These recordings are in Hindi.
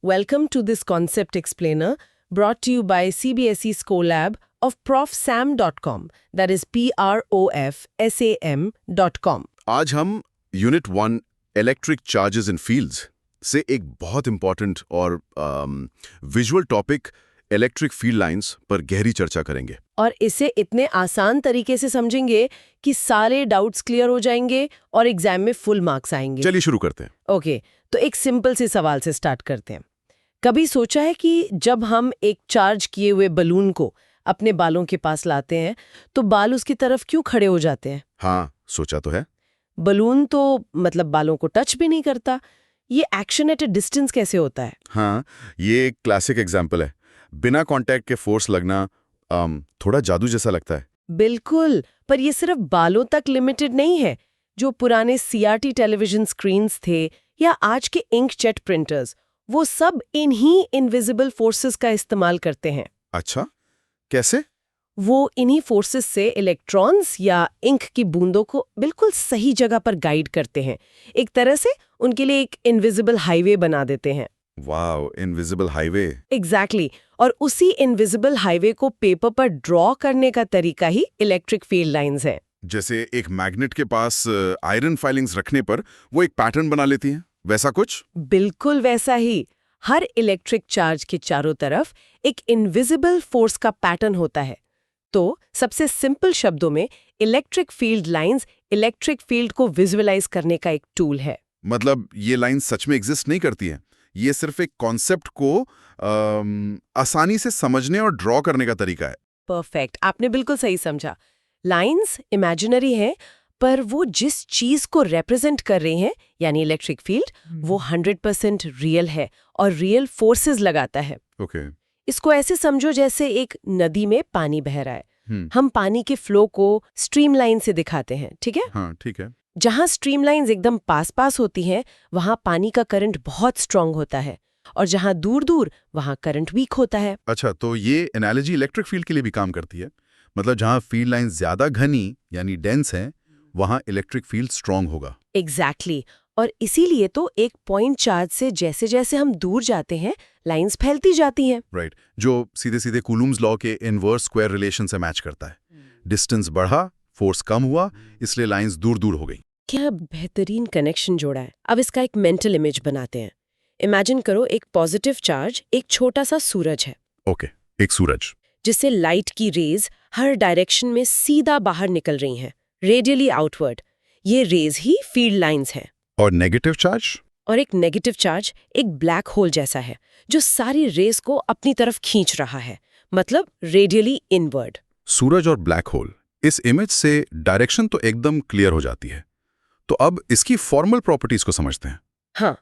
Welcome to this concept explainer brought to you by CBSE Scholab of profsam.com, that is profsam.com. आज हम यूनिट 1 इलेक्ट्रिक चार्जेस इन फील्ड्स से एक बहुत इंपॉर्टेंट और visual topic electric field lines पर गहरी चर्चा करेंगे। और इसे इतने आसान तरीके से समझेंगे कि सारे डाउट्स क्लियर हो जाएंगे और एग्जाम में फुल मार्क्स आएंगे। चलिए शुरू करते हैं। ओके, तो एक सिंपल से सवाल से स्टार्ट करते हैं। कभी सोचा है कि जब हम एक चार्ज किए हुए बलून को अपने बालों के पास लाते हैं तो बाल उसकी तरफ क्यों खड़े हो जाते हैं? हाँ, सोचा तो है। बलून तो मतलब बालों को टच भी नहीं करता। ये एक्शन एट ए डिस्टेंस कैसे होता है? हाँ, ये एक क्लासिक एग्जाम्पल है। बिना कांटेक्ट के फोर्स लगना थोड़ा जादू जैसा लगता है। बिल्कुल, पर ये सिर्फ बालों तक लिमिटेड नहीं है। जो पुराने सीआरटी टेलीविजन स्क्रीन्स थे या आज के इंकजेट प्रिंटर्स, वो सब इन्हीं इनविजिबल फोर्सेस का इस्तेमाल करते हैं। अच्छा, कैसे? वो इन्हीं फोर्सेस से इलेक्ट्रॉन्स या इंक की बूंदों को बिल्कुल सही जगह पर गाइड करते हैं। एक तरह से उनके लिए एक इनविजिबल हाईवे बना देते हैं। Wow, invisible highway. एग्जैक्टली और उसी इनविजिबल हाईवे को पेपर पर ड्रॉ करने का तरीका ही इलेक्ट्रिक फील्ड लाइंस है। जैसे एक मैग्नेट के पास आयरन फाइलिंग्स रखने पर वो एक पैटर्न बना लेती हैं, वैसा कुछ? बिल्कुल वैसा ही। हर इलेक्ट्रिक चार्ज के चारों तरफ एक इनविजिबल फोर्स का पैटर्न होता है। तो सबसे सिंपल शब्दों में electric field lines electric field को विजुअलाइज करने का एक टूल है। मतलब ये लाइन सच में एग्जिस्ट नहीं करती हैं, ये सिर्फ एक कॉन्सेप्ट को आसानी से समझने और ड्रॉ करने का तरीका है। परफेक्ट, आपने बिल्कुल सही समझा। लाइंस इमेजिनरी हैं, पर वो जिस चीज को रिप्रेजेंट कर रही हैं यानी इलेक्ट्रिक फील्ड, वो 100% रियल है और रियल फोर्सेस लगाता है। ओके। इसको ऐसे समझो जैसे एक नदी में पानी बह रहा है। हम पानी के फ्लो को स्ट्रीमलाइन से दिखाते हैं, ठीक है? हाँ, ठीक है। जहां स्ट्रीमलाइंस एकदम पास होती हैं, वहां पानी का करंट बहुत स्ट्रांग होता है और जहां दूर वहां करंट वीक होता है। अच्छा, तो ये एनालॉजी इलेक्ट्रिक फील्ड के लिए भी काम करती है। मतलब जहां फील्ड लाइन ज्यादा घनी यानी डेंस है, वहां इलेक्ट्रिक फील्ड स्ट्रांग होगा। एग्जैक्टली और इसीलिए तो एक पॉइंट चार्ज से जैसे जैसे हम दूर जाते हैं, लाइंस फैलती जाती हैं। राइट, जो सीधे सीधे कूलम्स लॉ के इनवर्स स्क्वायर रिलेशन से मैच करता है। डिस्टेंस बढ़ा, फोर्स कम हुआ, इसलिए लाइंस दूर हो गई। क्या बेहतरीन कनेक्शन जोड़ा है। अब इसका एक मेंटल इमेज बनाते हैं। इमेजिन करो एक पॉजिटिव चार्ज एक छोटा सा सूरज है। ओके, एक सूरज जिससे लाइट की रेज हर डायरेक्शन में सीधा बाहर निकल रही हैं, रेडियली आउटवर्ड। ये रेज ही फील्ड लाइंस हैं। और नेगेटिव चार्ज? और एक नेगेटिव चार्ज एक ब्लैक होल जैसा है जो सारी रेज को अपनी तरफ खींच रहा है, मतलब रेडियली इनवर्ड। सूरज और ब्लैक होल, इस इमेज से डायरेक्शन तो एकदम क्लियर हो जाती है। तो अब इसकी फॉर्मल प्रॉपर्टीज को समझते हैं। हाँ,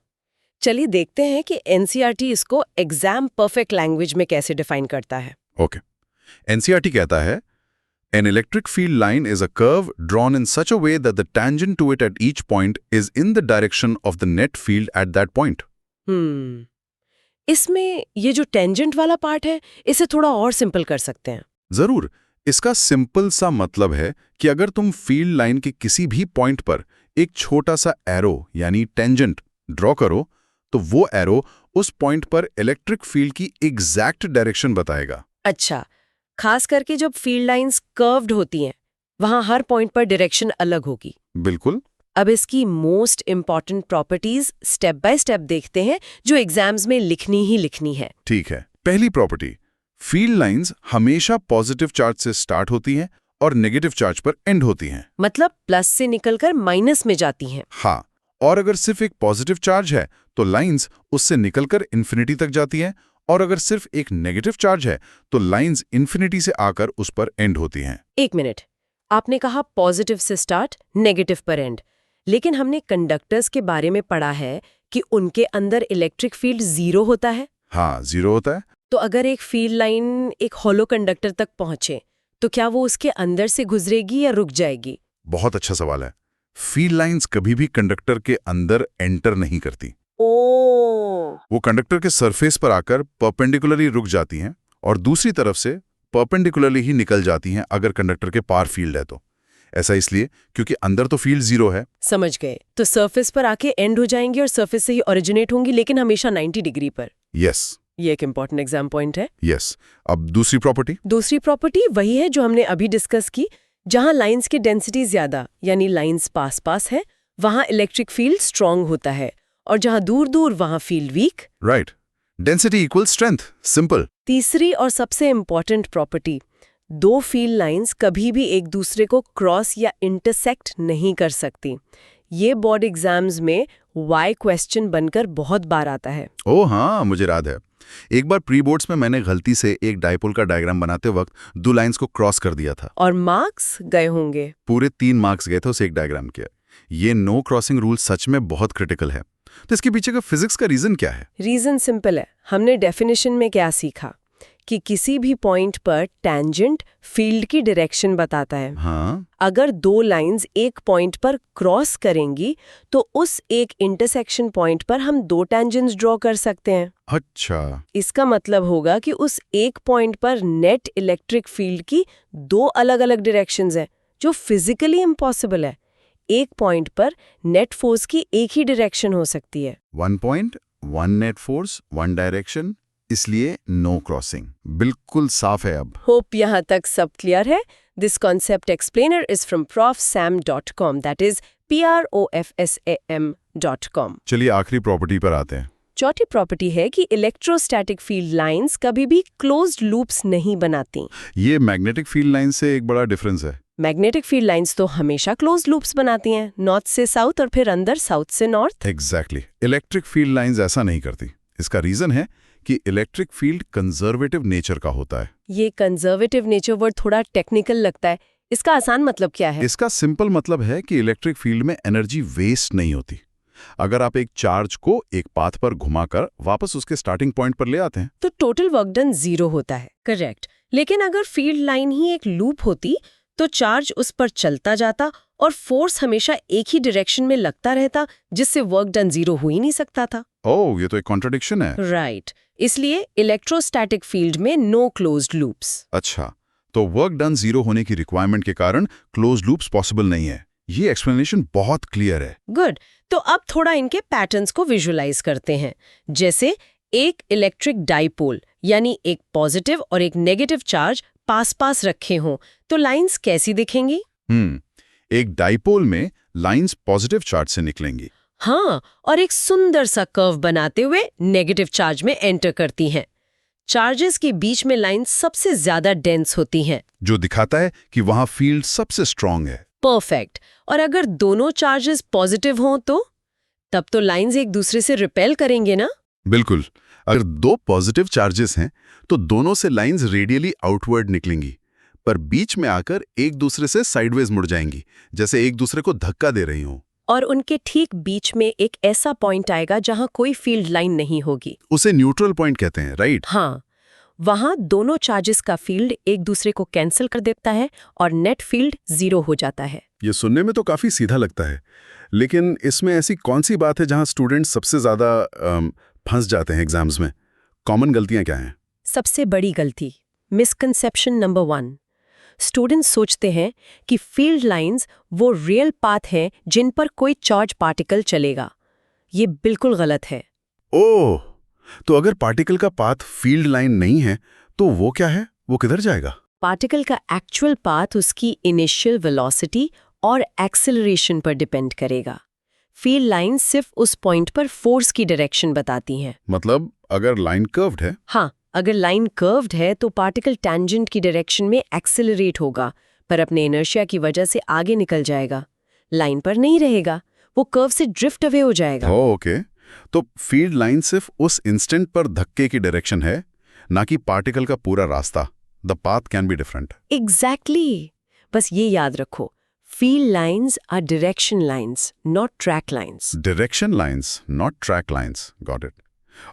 चलिए देखते हैं कि एनसीईआरटी इसको एग्जाम परफेक्ट लैंग्वेज में कैसे डिफाइन करता है। ओके, एनसीईआरटी कहता है An electric field line is a curve drawn in such a way that the tangent to it at each point is in the direction of the net field at that point. इसमें ये जो टेंजेंट वाला पार्ट है, इसे थोड़ा और सिंपल कर सकते हैं। जरूर। इसका सिंपल सा मतलब है कि अगर तुम फील्ड लाइन के किसी भी पॉइंट पर एक छोटा सा एरो यानी टेंजेंट ड्रॉ करो, तो वो एरो उस पॉइंट पर इलेक्ट्रिक फील्ड की एग्जैक्ट डायरेक्शन बताएगा। अच्छा, खास करके जब फील्ड लाइंस कर्व्ड होती हैं, वहां हर पॉइंट पर डायरेक्शन अलग होगी। बिल्कुल। अब इसकी most important properties step by step देखते हैं, जो एग्जाम्स में लिखनी है। ठीक है। पहली प्रॉपर्टी, फील्ड लाइंस हमेशा पॉजिटिव चार्ज से स्टार्ट होती हैं और नेगेटिव चार्ज पर एंड होती हैं। मतलब प्लस से निकलकर माइनस में जाती हैं। हाँ, और अगर सिर्फ एक पॉजिटिव चार्ज है तो लाइंस उससे निकलकर इन्फिनिटी तक जाती हैं, और अगर सिर्फ एक नेगेटिव चार्ज है तो लाइंस इन्फिनिटी से आकर उस पर एंड होती हैं। एक मिनट, आपने कहा पॉजिटिव से स्टार्ट, नेगेटिव पर एंड, लेकिन हमने कंडक्टर्स के बारे में पढ़ा है कि उनके अंदर इलेक्ट्रिक फील्ड 0 होता है। हाँ, 0 होता है। तो अगर एक फील्ड लाइन एक हॉलो कंडक्टर तक पहुंचे, तो क्या वो उसके अंदर से गुजरेगी या रुक जाएगी? बहुत अच्छा सवाल है। फील्ड लाइंस कभी भी कंडक्टर के अंदर एंटर नहीं करती। वो कंडक्टर के सरफेस पर आकर परपेंडिकुलरली रुक जाती हैं और दूसरी तरफ से परपेंडिकुलरली ही निकल जाती हैं अगर कंडक्टर के पार फील्ड है तो। ऐसा इसलिए क्योंकि अंदर तो फील्ड 0 है। समझ गए। तो सरफेस पर आके एंड हो जाएंगी और सरफेस से ही ओरिजिनेट होंगी, लेकिन हमेशा 90 डिग्री पर। यस ये एक इम्पॉर्टेंट एग्जाम पॉइंट है। यस। अब दूसरी प्रॉपर्टी? दूसरी प्रॉपर्टी वही है जो हमने अभी डिस्कस की। जहां लाइंस की डेंसिटी ज्यादा यानी लाइंस पास पास है वहां इलेक्ट्रिक फील्ड स्ट्रांग होता है, और जहां दूर दूर वहां field weak. Right. Density equal strength, simple. तीसरी और सबसे इम्पॉर्टेंट प्रॉपर्टी, दो फील्ड लाइंस कभी भी एक दूसरे को क्रॉस या इंटरसेक्ट नहीं कर सकती। ये बोर्ड एग्जाम्स में वाई क्वेश्चन बनकर बहुत बार आता है। ओह हाँ, मुझे याद है। एक बार प्री बोर्ड्स में मैंने गलती से एक डाइपोल का डायग्राम बनाते वक्त दो लाइंस को क्रॉस कर दिया था। और मार्क्स गए होंगे। पूरे 3 मार्क्स गए थे उस एक डायग्राम के। ये नो क्रॉसिंग रूल सच में बहुत क्रिटिकल है। तो इसके पीछे का फिजिक्स का रीजन क्या है? रीजन सिंपल है। हमने डेफिनेशन में क्या सीखा कि किसी भी पॉइंट पर टैंजेंट फील्ड की डायरेक्शन बताता है। हाँ। अगर दो लाइंस एक पॉइंट पर क्रॉस करेंगी तो उस एक इंटरसेक्शन पॉइंट पर हम दो टैंजेंट्स ड्रॉ कर सकते हैं। अच्छा। इसका मतलब होगा कि उस एक पॉइंट पर नेट इलेक्ट्रिक फील्ड की दो अलग अलग डायरेक्शंस हैं, जो फिजिकली इम्पॉसिबल है। एक पॉइंट पर नेट फोर्स की एक ही डायरेक्शन हो सकती है। 1 पॉइंट, 1 नेट फोर्स, 1 डायरेक्शन, इसलिए नो क्रॉसिंग। बिल्कुल साफ है अब। होप यहाँ तक सब क्लियर है। This concept explainer is from profsam.com, that is profsam.com। चलिए आखिरी प्रॉपर्टी पर आते हैं। चौथी प्रॉपर्टी है कि इलेक्ट्रोस्टैटिक फील्ड लाइंस कभी भी क्लोज्ड लूप्स नहीं बनाती। ये मैग्नेटिक फील्ड लाइन से एक बड़ा डिफरेंस है। मैग्नेटिक फील्ड लाइंस तो हमेशा क्लोज्ड लूप्स बनाती हैं, नॉर्थ से साउथ और फिर अंदर साउथ से north. Exactly. Electric field lines ऐसा नहीं करती। इसका रीजन है कि इलेक्ट्रिक फील्ड कंजर्वेटिव नेचर का होता है। ये कंजर्वेटिव नेचर वर्ड थोड़ा टेक्निकल लगता है। इसका आसान मतलब क्या है? इसका सिंपल मतलब है कि इलेक्ट्रिक फील्ड में एनर्जी वेस्ट नहीं होती। अगर आप एक चार्ज को एक पाथ पर घुमाकर वापस उसके स्टार्टिंग पॉइंट पर ले आते हैं तो टोटल वर्क डन 0 होता है। करेक्ट। लेकिन अगर फील्ड लाइन ही एक लूप होती तो चार्ज उस पर चलता जाता और फोर्स हमेशा एक ही डायरेक्शन में लगता रहता, जिससे वर्क डन 0 हो ही नहीं सकता था। ओह, ये तो एक कॉन्ट्रडिक्शन है। राइट। इसलिए इलेक्ट्रोस्टैटिक फील्ड में नो क्लोज्ड लूप्स। अच्छा, तो वर्क डन 0 होने की रिक्वायरमेंट के कारण क्लोज लूप्स पॉसिबल नहीं है। ये एक्सप्लेनेशन बहुत क्लियर है। गुड। तो अब थोड़ा इनके पैटर्न्स को विजुअलाइज करते हैं। जैसे एक इलेक्ट्रिक डाइपोल यानी एक पॉजिटिव और एक नेगेटिव चार्ज पास पास रखे हों तो लाइंस कैसी दिखेंगी? एक डाइपोल में लाइंस पॉजिटिव चार्ज से निकलेंगी। हाँ, और एक सुंदर सा कर्व बनाते हुए नेगेटिव चार्ज में एंटर करती हैं। चार्जेस के बीच में लाइंस सबसे ज्यादा डेंस होती हैं, जो दिखाता है कि वहां फील्ड सबसे स्ट्रांग है। परफेक्ट। और अगर दोनों चार्जेस पॉजिटिव हों तो तब तो लाइंस एक दूसरे से रिपेल करेंगे ना? बिल्कुल। अगर दो पॉजिटिव चार्जेस हैं तो दोनों से लाइंस रेडियली आउटवर्ड निकलेंगी, पर बीच में आकर एक दूसरे से साइडवेज मुड़ जाएंगी, जैसे एक दूसरे को धक्का दे रही हों। और उनके ठीक बीच में एक ऐसा पॉइंट आएगा जहां कोई फील्ड लाइन नहीं होगी। उसे न्यूट्रल पॉइंट कहते हैं, राइट? हाँ, वहां दोनों चार्जेस का फील्ड एक दूसरे को कैंसिल कर देता है और नेट फील्ड 0 हो जाता है। ये सुनने में तो काफी सीधा लगता है, लेकिन इसमें ऐसी कौन सी बात है जहां स्टूडेंट्स सबसे ज्यादा फंस जाते हैं एग्जाम्स में? कॉमन गलतियां क्या हैं? सबसे बड़ी गलती, मिसकंसेप्शन नंबर 1, स्टूडेंट्स सोचते हैं कि फील्ड लाइंस वो रियल पाथ हैं जिन पर कोई चार्ज पार्टिकल चलेगा। ये बिल्कुल गलत है। ओह, तो अगर पार्टिकल का पाथ फील्ड लाइन नहीं है तो वो क्या है? वो किधर जाएगा? पार्टिकल का एक्चुअल पाथ उसकी इनिशियल वेलोसिटी और एक्सेलरेशन पर डिपेंड करेगा। फील्ड लाइन सिर्फ उस पॉइंट पर फोर्स की डायरेक्शन बताती हैं। मतलब अगर लाइन कर्व्ड है? हाँ, अगर लाइन कर्व्ड है तो पार्टिकल टैंजेंट की डायरेक्शन में एक्सेलरेट होगा, पर अपने इनर्शिया की वजह से आगे निकल जाएगा। लाइन पर नहीं रहेगा, वो कर्व से ड्रिफ्ट अवे हो जाएगा। ओके। तो फील्ड लाइन सिर्फ उस इंस्टेंट पर धक्के की डायरेक्शन है, ना कि पार्टिकल का पूरा रास्ता। The path can be different. Exactly. बस ये याद रखो, field lines are direction lines, not track lines. Direction lines, not track lines. Got it.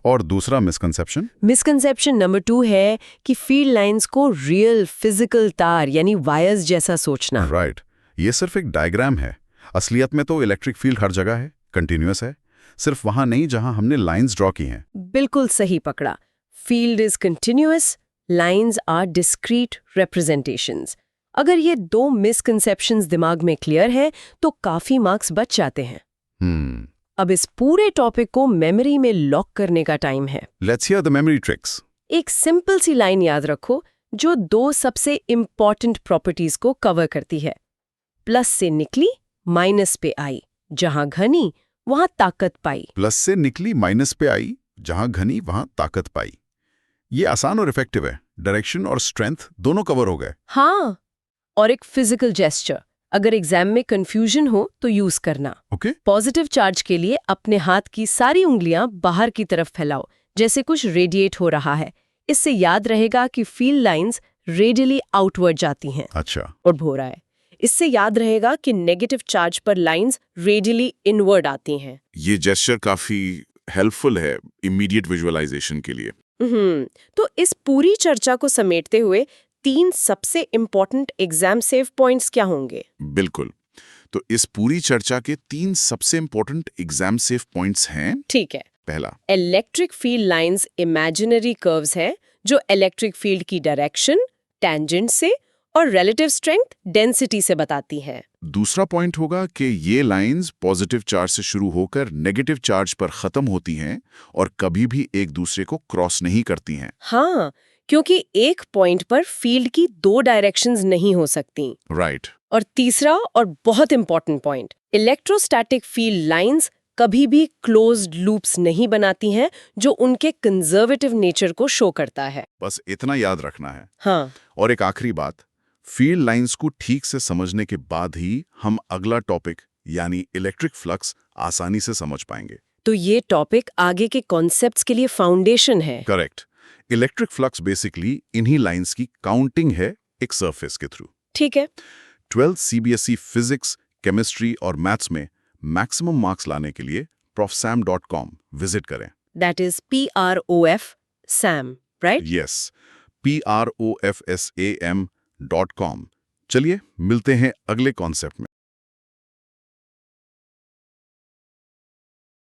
और दूसरा मिसकंसेप्शन? मिसकंसेप्शन नंबर 2 है कि फील्ड लाइंस को रियल फिजिकल तार यानी वायर्स जैसा सोचना। राइट। ये सिर्फ एक डायग्राम है। असलियत में तो इलेक्ट्रिक फील्ड हर जगह है, कंटिन्यूअस है, सिर्फ वहां नहीं जहां हमने लाइंस ड्रॉ की हैं। बिल्कुल सही पकड़ा। Field is continuous, lines are discrete representations. अगर ये 2 मिसकंसेप्शंस दिमाग में क्लियर है तो काफी मार्क्स बच जाते हैं। अब इस पूरे टॉपिक को मेमोरी में लॉक करने का टाइम है। Let's hear the memory tricks. एक सिंपल सी लाइन याद रखो जो 2 सबसे इम्पॉर्टेंट प्रॉपर्टीज को कवर करती है। प्लस से निकली, माइनस पे आई, जहां घनी वहां ताकत पाई। प्लस से निकली, माइनस पे आई, जहां घनी वहां ताकत पाई। ये आसान और इफेक्टिव है। डायरेक्शन और स्ट्रेंथ दोनों कवर हो गए। हाँ, और एक फिजिकल जेस्चर, अगर एग्जाम में कंफ्यूजन हो तो यूज करना। ओके। पॉजिटिव चार्ज के लिए अपने हाथ की सारी उंगलियां बाहर की तरफ फैलाओ, जैसे कुछ रेडिएट हो रहा है। इससे याद रहेगा कि फील्ड लाइंस रेडियली आउटवर्ड जाती हैं। अच्छा। और भोरा है, इससे याद रहेगा कि नेगेटिव चार्ज पर लाइंस रेडियली इनवर्ड आती हैं। ये जेस्चर काफी हेल्पफुल है इमीडिएट विजुअलाइजेशन के लिए। तो इस पूरी चर्चा को समेटते हुए 3 सबसे इम्पोर्टेंट एग्जाम सेव पॉइंट्स क्या होंगे? बिल्कुल। तो इस पूरी चर्चा के 3 सबसे इंपॉर्टेंट एग्जाम सेफ पॉइंट्स हैं। ठीक है। पहला, electric field lines imaginary curves हैं जो इलेक्ट्रिक फील्ड की डायरेक्शन, टेंजेंट से और रिलेटिव स्ट्रेंथ, डेंसिटी से बताती हैं। दूसरा पॉइंट होगा कि ये लाइंस पॉजिटिव चार्ज से शुरू होकर नेगेटिव चार्ज पर खत्म होती हैं और कभी भी एक दूसरे को क्रॉस नहीं करती हैं। हाँ, क्योंकि एक पॉइंट पर फील्ड की 2 डायरेक्शंस नहीं हो सकती। राइट। और तीसरा और बहुत important point, electrostatic field lines कभी भी क्लोज्ड लूप्स नहीं बनाती हैं, जो उनके कंजर्वेटिव नेचर को शो करता है। बस इतना याद रखना है। हाँ, और एक आखिरी बात, फील्ड लाइंस को ठीक से समझने के बाद ही हम अगला टॉपिक यानी इलेक्ट्रिक फ्लक्स आसानी से समझ पाएंगे। तो ये टॉपिक आगे के कॉन्सेप्ट्स के लिए फाउंडेशन है। करेक्ट। इलेक्ट्रिक फ्लक्स बेसिकली इन्हीं लाइंस की काउंटिंग है एक सरफेस के थ्रू। ठीक है। 12th CBSE फिजिक्स, केमिस्ट्री और मैथ्स में मैक्सिमम मार्क्स लाने के लिए profsam.com विजिट करें। That is PROF SAM, right? Yes, PROFSAM.com। चलिए मिलते हैं अगले कॉन्सेप्ट में।